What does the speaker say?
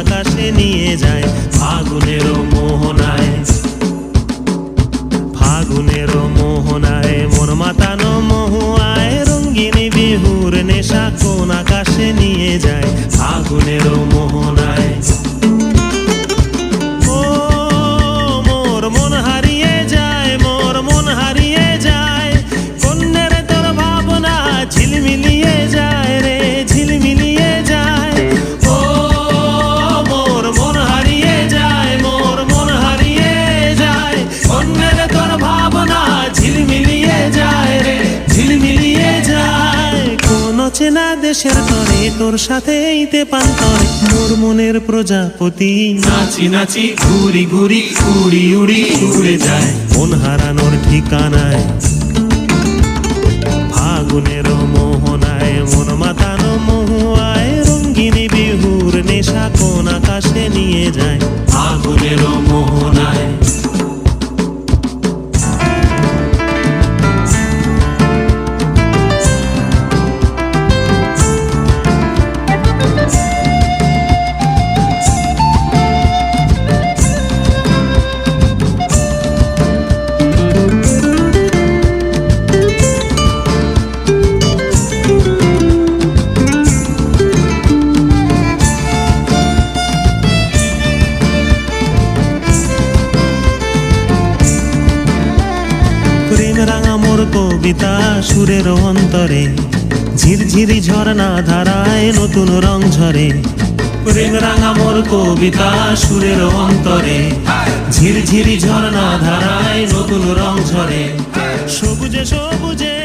আকাশে নিয়ে যায় ফাগুনেরও মোহনায়। ফাগুনেরও মোহনায় মন মাতানো মহুয়ায় রঙ্গিনী বিহুর নেশা কোন আকাশে নিয়ে যায় ফাগুনেরও মোহনায়। ও মোর মন হারিয়ে যায়, মোর মন হারিয়ে যায়, কন্যের তোর ভাবনা ঝিলমিলিয়ে যায় রে, ঝিলমিলিয়ে যায়। ও মোর মন হারিয়ে যায়, মোর মন হারিয়ে যায়, কন্যের তোর ভাবনা ঝিলমিলিয়ে যায় রে, ঝিলমিলিয়ে যায়। কোন চেনা দেশের তরে তোর সাথে এইতে পান্তরে মোর মনের প্রজাপতি নাচি নাচি ঘুরি ঘুরি উড়ি উড়ি উড়ে যায় মন হারানোর ঠিকানায়। ফাগুনেরও মোহনায় মন মাতানো মহুয়ায় রঙ্গিনী বিহুর নেশা কোন আকাশে নিয়ে যায় ফাগুনেরও মোহনায়। প্রেম রাঙা মোর কবিতা সুরের অন্তরে ঝিরঝিরি ঝর্ণা ধারায় নতুন রং ঝরে। প্রেম রাঙা মোর কবিতা সুরের অন্তরে ঝিরঝিরি ঝর্ণা ধারায় নতুন রং ঝরে। সবুজে সবুজে